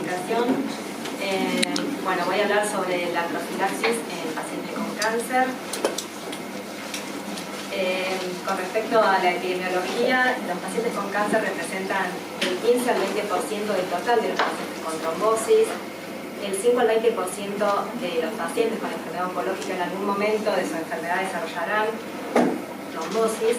presentación. Bueno, voy a hablar sobre la profilaxis en pacientes con cáncer. Con respecto a la epidemiología, los pacientes con cáncer representan el 15 al 20% del total de los pacientes con trombosis. El 5 al 20% de los pacientes con enfermedad oncológica en algún momento de su enfermedad desarrollarán trombosis.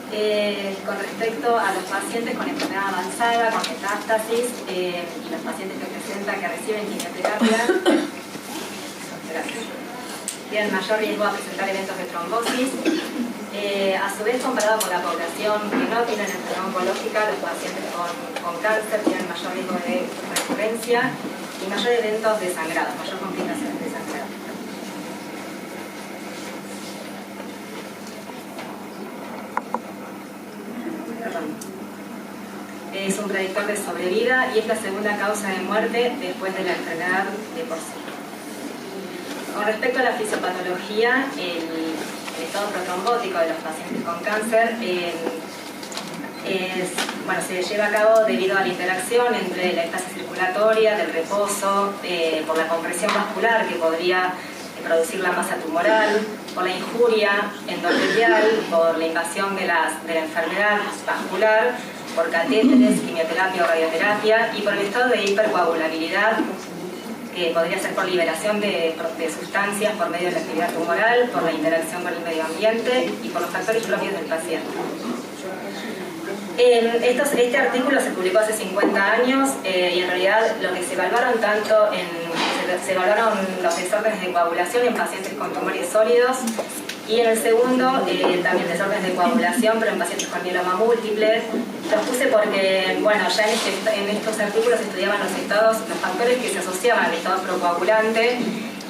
Con respecto a los pacientes con enfermedad avanzada, con metástasis, y los pacientes que reciben quimioterapia, tienen mayor riesgo a presentar eventos de trombosis. A su vez, comparado con la población que no tiene enfermedad oncológica, los pacientes con cáncer tienen mayor riesgo de recurrencia y mayor eventos de sangrado, mayor complicaciones de sangrado. Es un predictor de sobrevida y es la segunda causa de muerte después de la enfermedad de por sí. Con respecto a la fisiopatología, el estado protrombótico de los pacientes con cáncer se lleva a cabo debido a la interacción entre la estasis circulatoria, del reposo, por la compresión vascular que podría producir la masa tumoral, por la injuria endotelial, por la invasión de la enfermedad vascular, por catéteres, quimioterapia o radioterapia, y por el estado de hipercoagulabilidad, que podría ser por liberación de sustancias por medio de la actividad tumoral, por la interacción con el medio ambiente y por los factores propios del paciente. Este artículo se publicó hace 50 años y en realidad lo que se evaluaron se evaluaron los desórdenes de coagulación en pacientes con tumores sólidos, y en el segundo también desórdenes de coagulación, pero en pacientes con mieloma múltiple. Los puse porque, bueno, ya en estos artículos estudiaban los factores que se asociaban al estado procoagulante,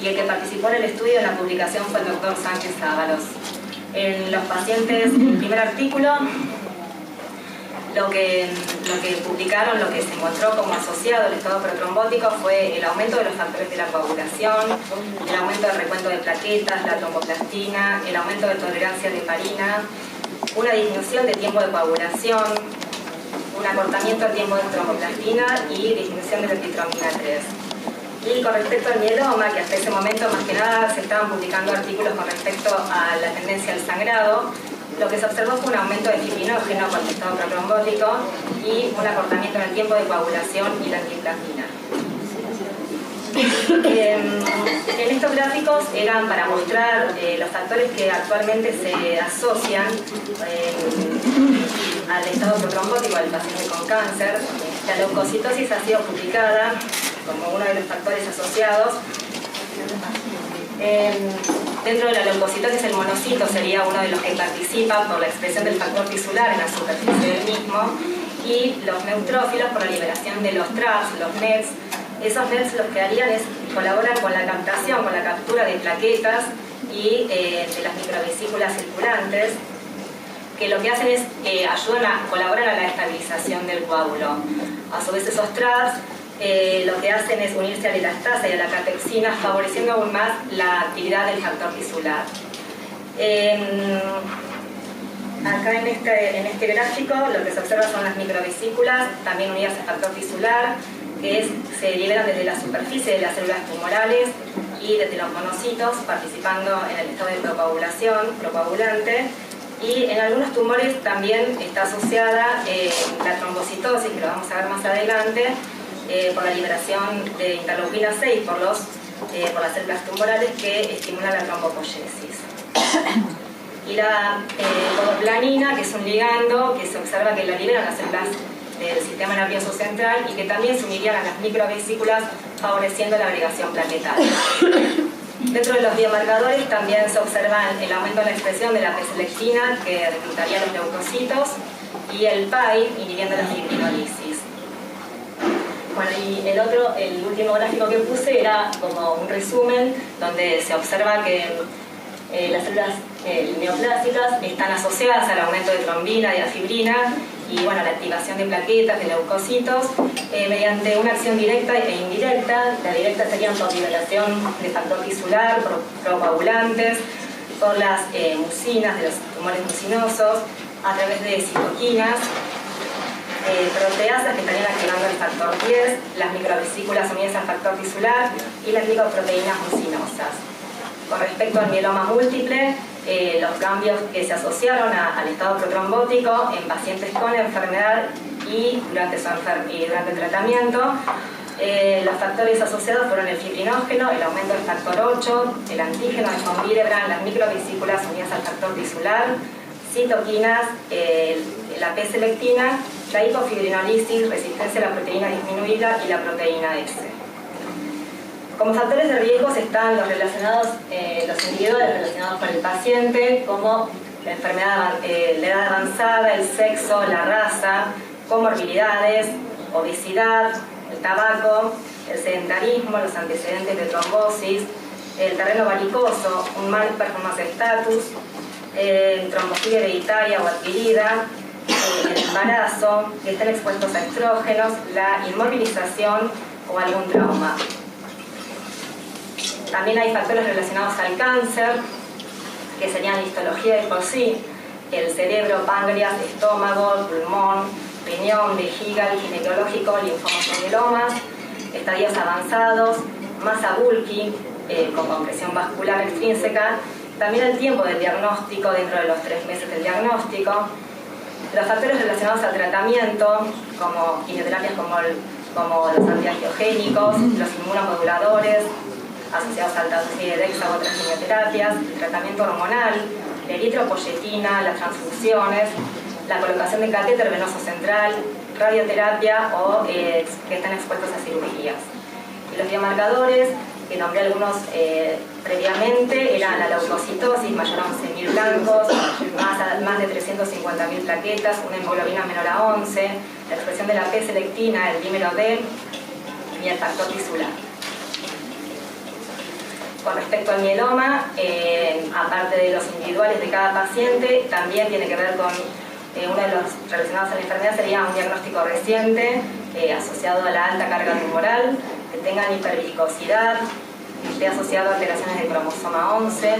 y el que participó en el estudio, en la publicación, fue el doctor Sánchez Ábalos. En los pacientes, en el primer artículo, lo que publicaron, lo que se encontró como asociado al estado protrombótico fue el aumento de los factores de la coagulación, el aumento del recuento de plaquetas, la tromboplastina, el aumento de tolerancia de heparina, una disminución de tiempo de coagulación, un acortamiento del tiempo de tromboplastina y disminución de la epitrombina 3. Y con respecto al mieloma, que hasta ese momento más que nada se estaban publicando artículos con respecto a la tendencia al sangrado, lo que se observó fue un aumento de fibrinógeno con el estado protrombótico y un acortamiento en el tiempo de coagulación y la antiplastina. En estos gráficos eran para mostrar los factores que actualmente se asocian al estado protrombótico del paciente con cáncer. La leucocitosis ha sido publicada como uno de los factores asociados. Dentro de la leucocitosis, el monocito sería uno de los que participa por la expresión del factor tisular en la superficie del mismo, y los neutrófilos por la liberación de los TRAPs, los NETs. Esos NETs lo que harían es colaborar con la captación, con la captura de plaquetas y de las microvesículas circulantes, que lo que hacen es colaboran a la estabilización del coágulo. A su vez, esos TRAPs lo que hacen es unirse a la elastasa y a la catexina, favoreciendo aún más la actividad del factor tisular. Acá en este gráfico lo que se observa son las microvesículas, también unidas al factor tisular, que se liberan desde la superficie de las células tumorales y desde los monocitos, participando en el estado de procoagulante. Y en algunos tumores también está asociada la trombocitosis, que lo vamos a ver más adelante, por la liberación de interleukina 6 por las células tumorales que estimulan la trombopoiesis. Y la podoplanina, que es un ligando que se observa que la liberan las células del sistema nervioso central y que también se unirían a las microvesículas, favoreciendo la agregación plaquetaria. Dentro de los biomarcadores también se observan el aumento de la expresión de la P-selectina, que reclutaría los leucocitos, y el PAI, inhibiendo la fibrinolisis. Bueno, y el último gráfico que puse era como un resumen donde se observa que las células neoplásicas están asociadas al aumento de trombina, de afibrina y la activación de plaquetas, de leucocitos, mediante una acción directa e indirecta. La directa sería por liberación de factor tisular, por procoagulantes, por las mucinas de los tumores mucinosos, a través de citoquinas, proteasas que estarían activando el factor 10, las microvesículas unidas al factor tisular y las glicoproteínas mucinosas. Con respecto al mieloma múltiple, los cambios que se asociaron al estado protrombótico en pacientes con enfermedad y durante el tratamiento, los factores asociados fueron el fibrinógeno, el aumento del factor 8, el antígeno de von Willebrand, las microvesículas unidas al factor tisular, citoquinas, la P-selectina, la hipofibrinolisis, resistencia a la proteína disminuida y la proteína S. Como factores de riesgo están los individuales relacionados con el paciente, como la enfermedad, la edad avanzada, el sexo, la raza, comorbilidades, obesidad, el tabaco, el sedentarismo, los antecedentes de trombosis, el terreno varicoso, un mal performance status, trombofilia hereditaria o adquirida, el embarazo, que estén expuestos a estrógenos, la inmovilización o algún trauma. También hay factores relacionados al cáncer, que serían histología de por sí, el cerebro, páncreas, estómago, pulmón, riñón, vejiga, el ginecológico, linfomas o mielomas, estadios avanzados, masa bulky, con compresión vascular extrínseca, también el tiempo del diagnóstico dentro de los 3 meses del diagnóstico, los factores relacionados al tratamiento, como quimioterapias como los antiangiogénicos, los inmunomoduladores, asociados a alta dosis de dexa u otras quimioterapias, el tratamiento hormonal, la eritropoyetina, las transfusiones, la colocación de catéter venoso central, radioterapia o que están expuestos a cirugías. Y los biomarcadores, que nombré algunos previamente, eran la leucocitosis, mayor a 11.000 blancos, más de 350.000 plaquetas, una hemoglobina menor a 11, la expresión de la P-selectina, el dímero D y el factor tisular. Con respecto al mieloma, aparte de los individuales de cada paciente, también tiene que ver con uno de los relacionados a la enfermedad sería un diagnóstico reciente asociado a la alta carga tumoral, que tengan hipervicosidad, que esté asociado a alteraciones del cromosoma 11,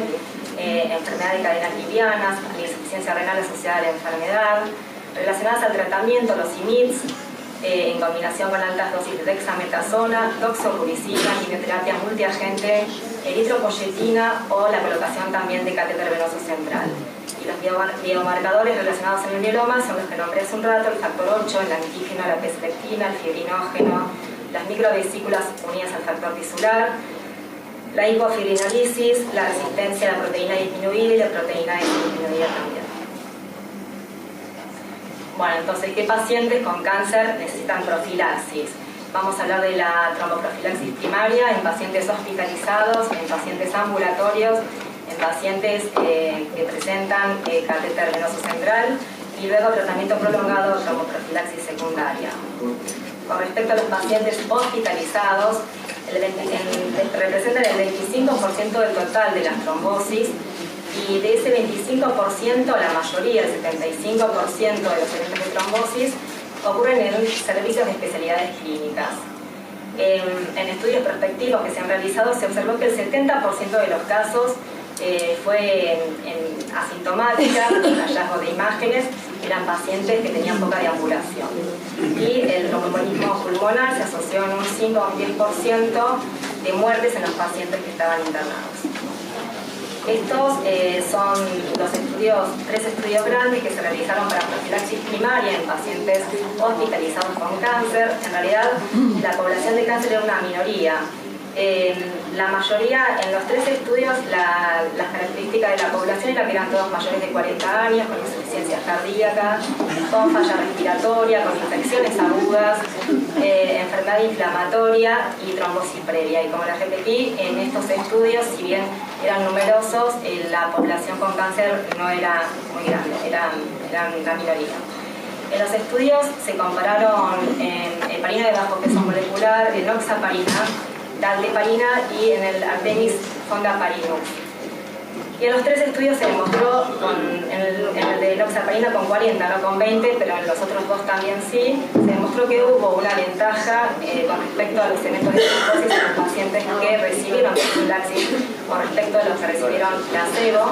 enfermedad de cadenas livianas, insuficiencia renal asociada a la enfermedad, relacionadas al tratamiento, los IMIDs, en combinación con altas dosis de dexametasona, doxorubicina, quimioterapia multiagente, eritropoyetina o la colocación también de catéter venoso central. Y los biomarcadores relacionados en el mieloma son los que nombré hace un rato, el factor 8, el antígeno, la P-selectina, el fibrinógeno, las microvesículas unidas al factor tisular, la hipofibrinolisis, la resistencia a la proteína disminuida y la proteína S disminuida también. Bueno, entonces, ¿qué pacientes con cáncer necesitan profilaxis? Vamos a hablar de la tromboprofilaxis primaria en pacientes hospitalizados, en pacientes ambulatorios, en pacientes que presentan catéter venoso central y luego tratamiento prolongado de tromboprofilaxis secundaria. Con respecto a los pacientes hospitalizados, representan el 25% del total de las trombosis y de ese 25%, la mayoría, el 75% de los eventos de trombosis, ocurren en servicios de especialidades clínicas. En estudios prospectivos que se han realizado se observó que el 70% de los casos fue asintomática, con hallazgo de imágenes, eran pacientes que tenían poca deambulación. Y el tromboembolismo pulmonar se asoció en un 5 o un 10% de muertes en los pacientes que estaban internados. Estos son los estudios, 3 estudios grandes que se realizaron para profilaxis primaria en pacientes hospitalizados con cáncer. En realidad, la población de cáncer era una minoría. La mayoría, en los 3 estudios, las características de la población era que eran todos mayores de 40 años, con insuficiencia cardíaca, con falla respiratoria, con infecciones agudas, enfermedad inflamatoria y trombosis previa. Y como les repetí, en estos estudios, si bien eran numerosos, la población con cáncer no era muy grande, eran la minoría. En los estudios se compararon heparina de bajo peso molecular, enoxaparina, dalteparina y en el Artemis fondaparinux. Y en los 3 estudios se demostró, en el de enoxaparina con 40, no con 20, pero en los otros 2 también sí, se demostró que hubo una ventaja con respecto a los eventos de psicosis en los pacientes que recibieron profilaxis con respecto a los que recibieron placebo,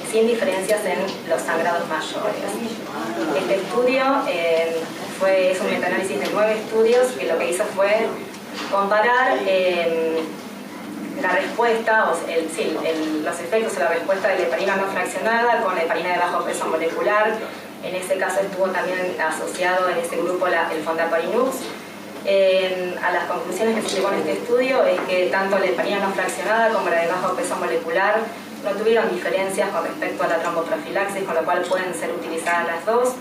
sin diferencias en los sangrados mayores. Este estudio es un metaanálisis de 9 estudios que lo que hizo fue comparar la respuesta, los efectos o la respuesta de la heparina no fraccionada con la heparina de bajo peso molecular. En ese caso estuvo también asociado en ese grupo el fondaparinux. A las conclusiones que se llegó en este estudio es que tanto la heparina no fraccionada como la de bajo peso molecular no tuvieron diferencias con respecto a la tromboprofilaxis, con lo cual pueden ser utilizadas las dos,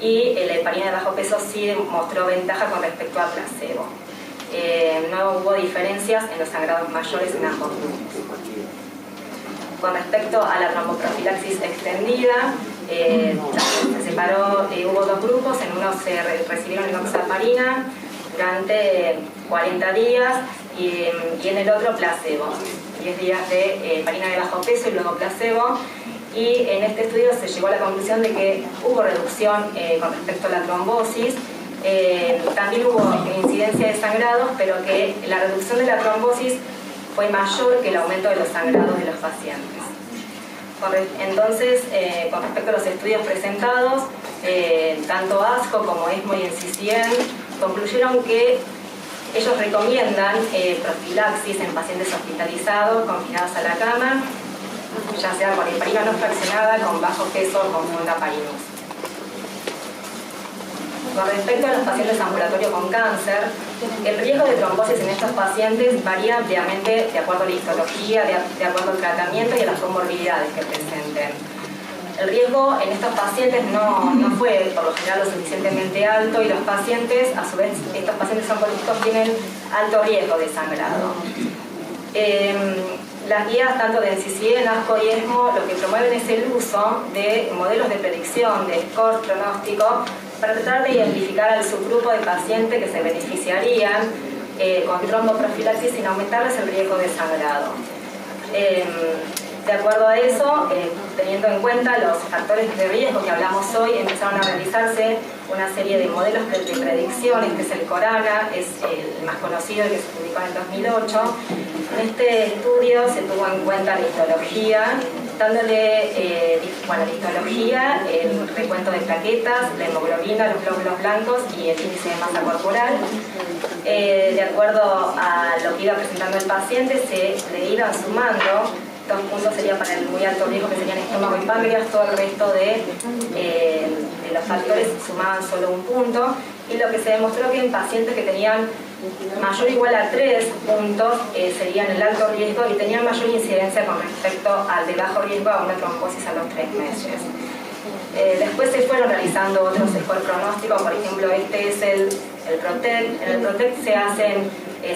y la heparina de bajo peso sí mostró ventaja con respecto a placebo. No hubo diferencias en los sangrados mayores en ambos grupos. Con respecto a la tromboprofilaxis extendida, se separó, hubo 2 grupos, en uno se recibieron enoxaparina durante 40 días y en el otro placebo, 10 días de heparina de bajo peso y luego placebo. Y en este estudio se llegó a la conclusión de que hubo reducción con respecto a la trombosis. También hubo incidencia de sangrados, pero que la reducción de la trombosis fue mayor que el aumento de los sangrados de los pacientes. Entonces, con respecto a los estudios presentados, tanto ASCO como ESMO y NCCN concluyeron que ellos recomiendan profilaxis en pacientes hospitalizados, confinados a la cama, ya sea con heparina no fraccionada, con bajo peso o con fondaparinux. Con respecto a los pacientes ambulatorios con cáncer, el riesgo de trombosis en estos pacientes varía ampliamente de acuerdo a la histología, de acuerdo al tratamiento y a las comorbilidades que presenten. El riesgo en estos pacientes no fue por lo general lo suficientemente alto, y los pacientes, a su vez, estos pacientes oncológicos tienen alto riesgo de sangrado. Las guías tanto de NCCN, ASCO y ESMO lo que promueven es el uso de modelos de predicción, de score pronóstico, para tratar de identificar al subgrupo de pacientes que se beneficiarían con tromboprofilaxis sin aumentarles el riesgo de sangrado. De acuerdo a eso, teniendo en cuenta los factores de riesgo que hablamos hoy, empezaron a realizarse una serie de modelos de predicciones, que es el CORANA, es el más conocido y que se publicó en el 2008. En este estudio se tuvo en cuenta la histología, dándole la histología, el recuento de plaquetas, la hemoglobina, los glóbulos blancos y el índice de masa corporal. De acuerdo a lo que iba presentando el paciente, se le iban sumando. 2 puntos serían para el muy alto riesgo, que serían estómago y páncreas. Todo el resto de los factores sumaban solo 1 punto, y lo que se demostró que en pacientes que tenían mayor o igual a 3 puntos serían el alto riesgo y tenían mayor incidencia con respecto al de bajo riesgo a una trombosis a los 3 meses. Después se fueron realizando otros score pronósticos, por ejemplo este es el PROTECT. En el PROTECT se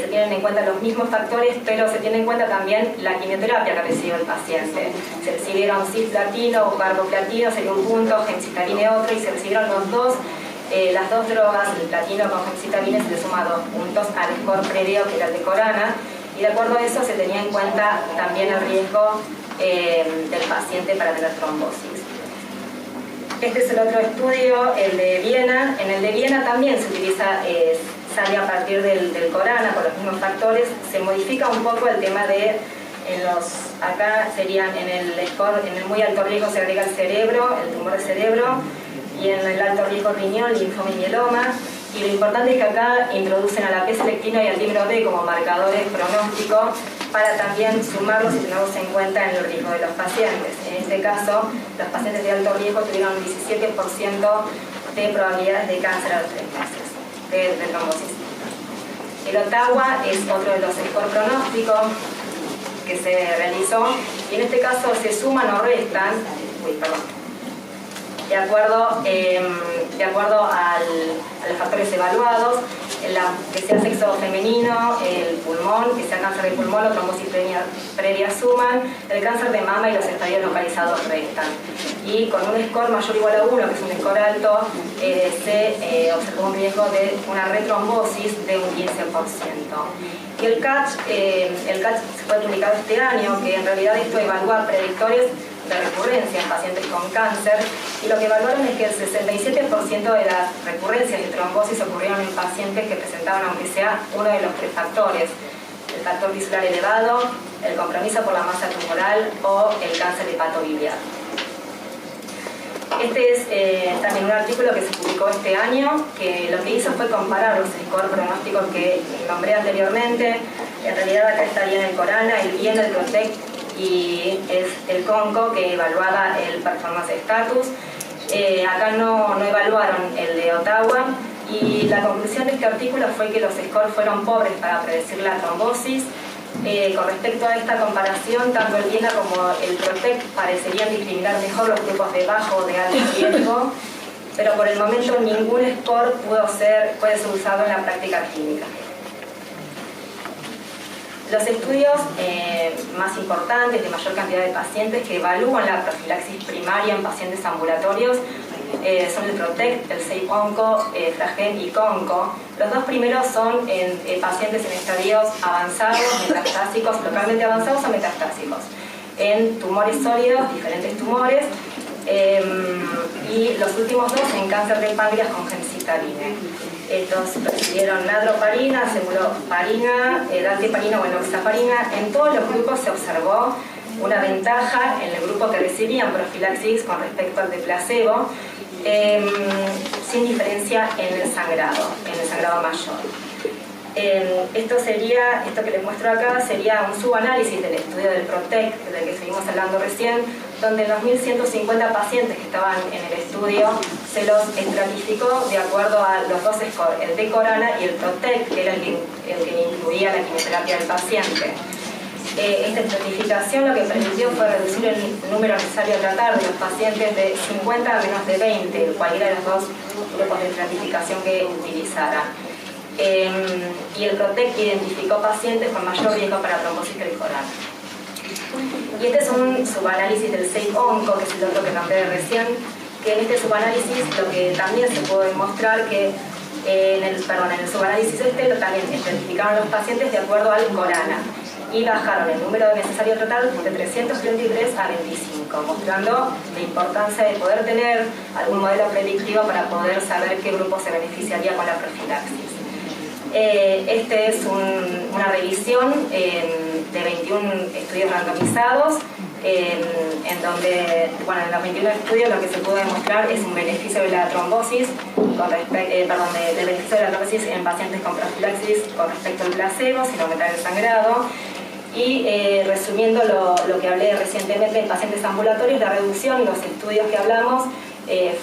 tienen en cuenta los mismos factores, pero se tiene en cuenta también la quimioterapia que recibió el paciente. Se recibieron cisplatino o carboplatino, sería 1 punto, gemcitabine otro, y se recibieron las 2 drogas, el platino con gemcitabine, se le suma 2 puntos al score previo, que era el de CORANA, y de acuerdo a eso se tenía en cuenta también el riesgo del paciente para tener trombosis. Este es el otro estudio, el de Viena. En el de Viena también se utiliza, sale a partir del CORANA con los mismos factores. Se modifica un poco el tema de, acá serían en el muy alto riesgo se agrega el cerebro, el tumor de cerebro, y en el alto riesgo riñón, linfoma y mieloma. Y lo importante es que acá introducen a la P-selectina y al dímero D como marcadores pronósticos para también sumarlos y tenerlos en cuenta en el riesgo de los pacientes. En este caso, los pacientes de alto riesgo tuvieron un 17% de probabilidades de cáncer a los 3 meses de trombosis. El Ottawa es otro de los scores pronósticos que se realizó, y en este caso se suman o restan, de acuerdo a los factores evaluados, que sea sexo femenino, el pulmón, que sea cáncer de pulmón o trombosis previa suman, el cáncer de mama y los estadios localizados restan. Y con un score mayor o igual a 1, que es un score alto, se observó un riesgo de una retrombosis de un 15%. Y el CATCH fue publicado este año, que en realidad esto evalúa predictores de recurrencia en pacientes con cáncer, y lo que evaluaron es que el 67% de las recurrencias de trombosis ocurrieron en pacientes que presentaban, aunque sea uno de los 3 factores: el factor tisular elevado, el compromiso por la masa tumoral o el cáncer hepatobiliar. Este es también un artículo que se publicó este año, que lo que hizo fue comparar los scores pronósticos que nombré anteriormente. En realidad acá estarían el Corana, el bien, el Protect y es el CONCO, que evaluaba el Performance Status. Acá no evaluaron el de Ottawa, y la conclusión de este artículo fue que los scores fueron pobres para predecir la trombosis. Con respecto a esta comparación, tanto el Viena como el Protect parecerían discriminar mejor los grupos de bajo o de alto riesgo, pero por el momento ningún score puede ser usado en la práctica clínica. Los estudios más importantes de mayor cantidad de pacientes que evalúan la profilaxis primaria en pacientes ambulatorios son el Protect, el SAFE-ONCO, FRAGEN y CONCO. Los dos primeros son en pacientes en estadios avanzados, metastásicos, localmente avanzados o metastásicos, en tumores sólidos, diferentes tumores, y los últimos dos en cáncer de páncreas con gemcitabine. Estos recibieron nadroparina, cemuloparina, dalteparina o enoxaparina. En todos los grupos se observó una ventaja en el grupo que recibían profilaxis con respecto al de placebo, sin diferencia en el sangrado mayor. Esto que les muestro acá sería un subanálisis del estudio del Protect, del que seguimos hablando recién, donde los 1.150 pacientes que estaban en el estudio se los estratificó de acuerdo a los dos scores, el de Corana y el Protect, que era el que incluía la quimioterapia del paciente. Esta estratificación lo que permitió fue reducir el número necesario a tratar de los pacientes de 50 a menos de 20, cualquiera de los dos grupos de estratificación que utilizara. Y el Protect identificó pacientes con mayor riesgo para trombosis que el Corana. Y este es un subanálisis del SAFE-ONCO, que es el otro que nombré recién, que en este subanálisis lo que también se puede demostrar que en el subanálisis también estratificaron los pacientes de acuerdo al Corana y bajaron el número necesario a tratar de 333 a 25, mostrando la importancia de poder tener algún modelo predictivo para poder saber qué grupo se beneficiaría con la profilaxis. Este es una revisión de 21 estudios randomizados, en donde, en los 21 estudios lo que se pudo demostrar es un beneficio de la trombosis, del beneficio de la trombosis en pacientes con profilaxis con respecto al placebo, sin aumentar el sangrado. Y resumiendo lo que hablé recientemente en pacientes ambulatorios, la reducción en los estudios que hablamos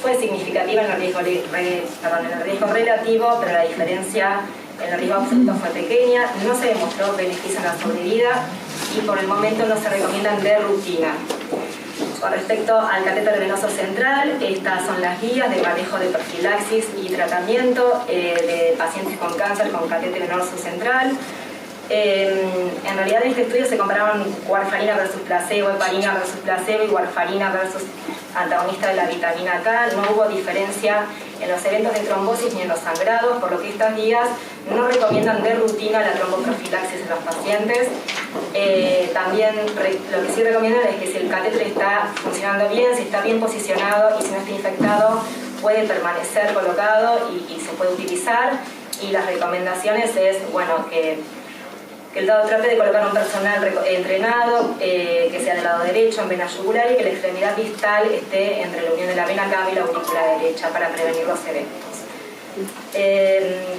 fue significativa en el riesgo relativo, pero la diferencia en el riesgo absoluto fue pequeña. No se demostró beneficio en la sobrevida y por el momento no se recomiendan de rutina. Con respecto al catéter venoso central, estas son las guías de manejo de profilaxis y tratamiento de pacientes con cáncer con catéter venoso central. En realidad en este estudio se compararon warfarina versus placebo, heparina versus placebo y warfarina versus antagonista de la vitamina K. No hubo diferencia en los eventos de trombosis ni en los sangrados, por lo que estas guías no recomiendan de rutina la tromboprofilaxis en los pacientes. También lo que sí recomiendan es que si el catéter está funcionando bien, si está bien posicionado y si no está infectado, puede permanecer colocado y se puede utilizar. Y las recomendaciones es, que el dado trate de colocar un personal entrenado, que sea del lado derecho en vena yugular y que la extremidad distal esté entre la unión de la vena cava y la aurícula derecha para prevenir los eventos.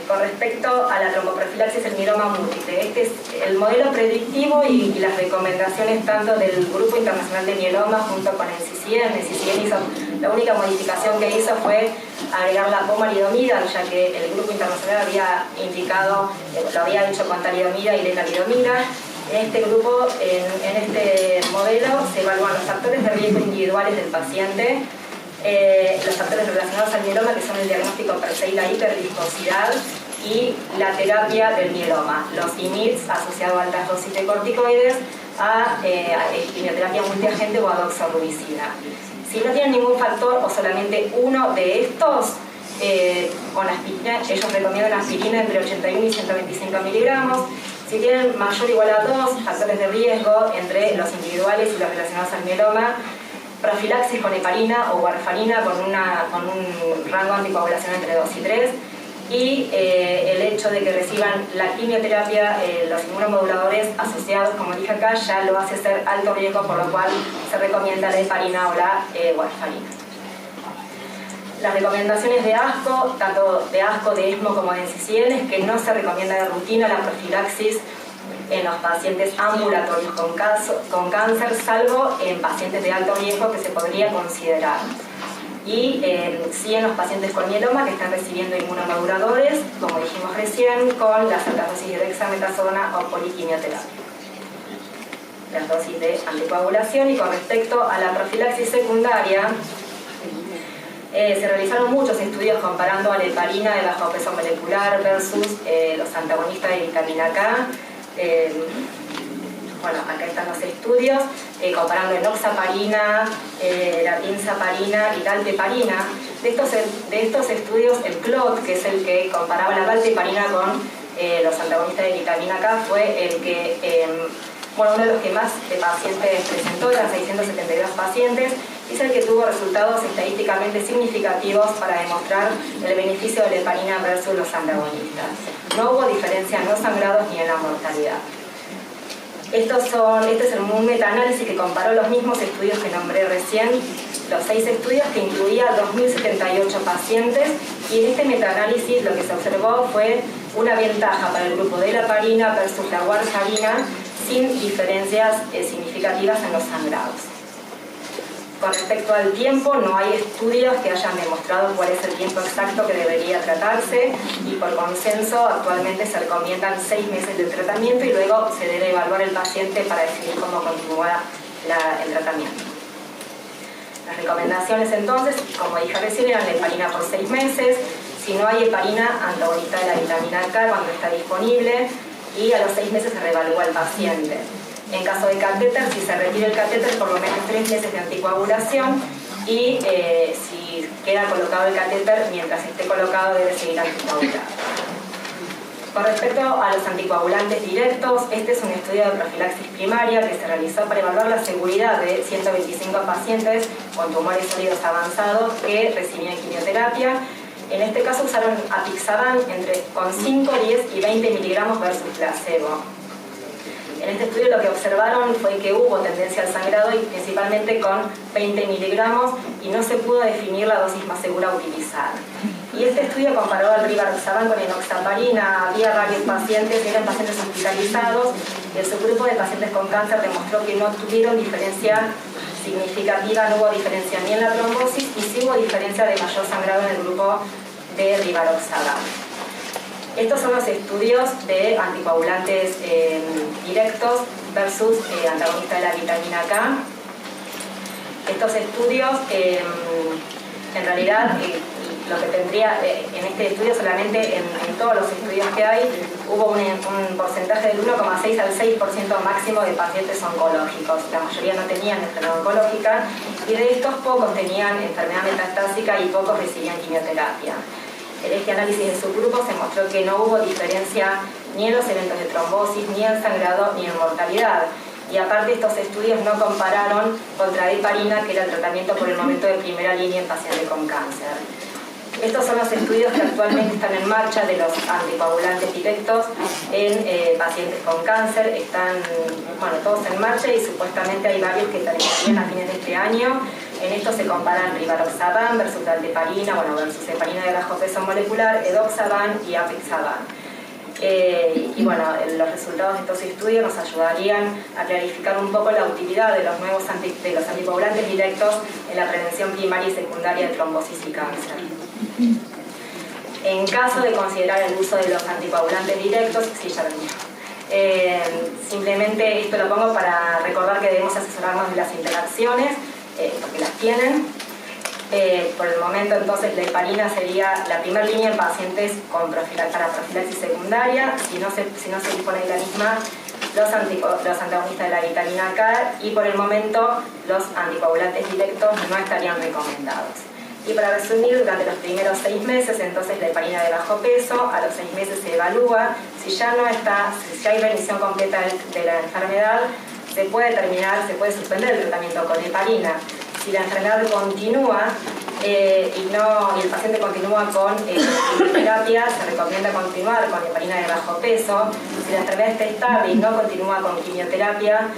Con respecto a la tromboprofilaxis en mieloma múltiple, este es el modelo predictivo y las recomendaciones tanto del Grupo Internacional de Mieloma junto con el CICIEM. El CICIEM la única modificación que hizo fue agregar la pomalidomida, ya que el Grupo Internacional había indicado, lo había hecho con talidomida y lenalidomida. En este grupo, en este modelo, se evalúan los factores de riesgo individuales del paciente, los factores relacionados al mieloma, que son el diagnóstico per se y la hiperviscosidad, y la terapia del mieloma, los IMIDs asociados a altas dosis de corticoides, a quimioterapia multiagente o a doxorubicina. Si no tienen ningún factor o solamente uno de estos, con aspirina, ellos recomiendan aspirina entre 81 y 125 miligramos. Si tienen mayor o igual a 2 factores de riesgo entre los individuales y los relacionados al mieloma, profilaxis con heparina o warfarina con un rango anticoagulación entre 2 y 3. Y el hecho de que reciban la quimioterapia, los inmunomoduladores asociados, como dije acá, ya lo hace ser alto riesgo, por lo cual se recomienda la heparina o la warfarina. Las recomendaciones de ASCO, tanto de ASCO, de ESMO como de NCCN, es que no se recomienda de rutina la profilaxis en los pacientes ambulatorios con cáncer, salvo en pacientes de alto riesgo que se podría considerar. Y sí en los pacientes con mieloma que están recibiendo inmunomoduladores, como dijimos recién, con las altas dosis de dexametasona o poliquimioterapia. Las dosis de anticoagulación. Y con respecto a la profilaxis secundaria, se realizaron muchos estudios comparando a la heparina de bajo peso molecular versus los antagonistas de vitamina K. Bueno, acá están los estudios, comparando enoxaparina, datinsaparina y dalteparina. De estos estudios, el CLOT, que es el que comparaba la dalteparina con los antagonistas de vitamina K, fue el que, uno de los que más pacientes presentó, eran 672 pacientes, y es el que tuvo resultados estadísticamente significativos para demostrar el beneficio de la heparina versus los antagonistas. No hubo diferencia en los sangrados ni en la mortalidad. Este es un metaanálisis que comparó los mismos estudios que nombré recién, los 6 estudios, que incluía 2.078 pacientes, y en este metaanálisis lo que se observó fue una ventaja para el grupo de la heparina versus la warfarina, sin diferencias significativas en los sangrados. Con respecto al tiempo, no hay estudios que hayan demostrado cuál es el tiempo exacto que debería tratarse, y por consenso actualmente se recomiendan 6 meses de tratamiento y luego se debe evaluar el paciente para definir cómo continúa el tratamiento. Las recomendaciones entonces, como dije recién, eran la heparina por 6 meses, si no hay heparina, antagonista de la vitamina K cuando está disponible, y a los 6 meses se reevalúa el paciente. En caso de catéter, si se retira el catéter, por lo menos 3 meses de anticoagulación, y si queda colocado el catéter, mientras esté colocado debe seguir anticoagulado. Con respecto a los anticoagulantes directos, este es un estudio de profilaxis primaria que se realizó para evaluar la seguridad de 125 pacientes con tumores sólidos avanzados que recibían quimioterapia. En este caso usaron apixaban con 5, 10 y 20 miligramos versus placebo. En este estudio lo que observaron fue que hubo tendencia al sangrado, y principalmente con 20 miligramos, y no se pudo definir la dosis más segura a utilizar. Y este estudio comparó al rivaroxaban con enoxaparina. Había varios pacientes, eran pacientes hospitalizados, y el subgrupo de pacientes con cáncer demostró que no tuvieron diferencia significativa, no hubo diferencia ni en la trombosis, y sí hubo diferencia de mayor sangrado en el grupo de rivaroxaban. Estos son los estudios de anticoagulantes directos versus antagonistas de la vitamina K. Estos estudios, en realidad, lo que tendría en este estudio, solamente en todos los estudios que hay, hubo un porcentaje del 1,6 al 6% máximo de pacientes oncológicos. La mayoría no tenían enfermedad oncológica, y de estos pocos tenían enfermedad metastásica y pocos recibían quimioterapia. En este análisis de subgrupos se mostró que no hubo diferencia ni en los eventos de trombosis, ni en sangrado, ni en mortalidad. Y aparte, estos estudios no compararon contra heparina, que era el tratamiento por el momento de primera línea en pacientes con cáncer. Estos son los estudios que actualmente están en marcha de los anticoagulantes directos en pacientes con cáncer. Están, todos en marcha, y supuestamente hay varios que terminarían a fines de este año. En esto se comparan rivaroxaban versus dalteparina, versus heparina de bajo peso molecular, edoxaban y apixaban. Los resultados de estos estudios nos ayudarían a clarificar un poco la utilidad de los nuevos anticoagulantes directos en la prevención primaria y secundaria de trombosis y cáncer. En caso de considerar el uso de los anticoagulantes directos, simplemente esto lo pongo para recordar que debemos asesorarnos de las interacciones, porque las tienen. Por el momento, entonces, la heparina sería la primera línea en pacientes para profilaxis secundaria. Si no se dispone de la misma, los antagonistas de la vitamina K, y por el momento los anticoagulantes directos no estarían recomendados. Y para resumir, durante los primeros 6 meses, entonces, la heparina de bajo peso, a los 6 meses se evalúa. Si ya hay remisión completa de la enfermedad, se puede suspender el tratamiento con heparina. Si la enfermedad continúa y el paciente continúa con quimioterapia, se recomienda continuar con heparina de bajo peso. Si la enfermedad está estable y no continúa con quimioterapia,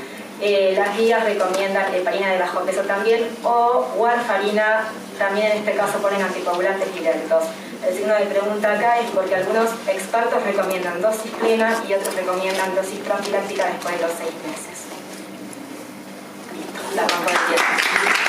Las guías recomiendan heparina de bajo peso también, o warfarina, también en este caso ponen anticoagulantes directos. El signo de pregunta acá es porque algunos expertos recomiendan dosis plena y otros recomiendan dosis profiláctica después de los 6 meses. Listo, la vamos a ver.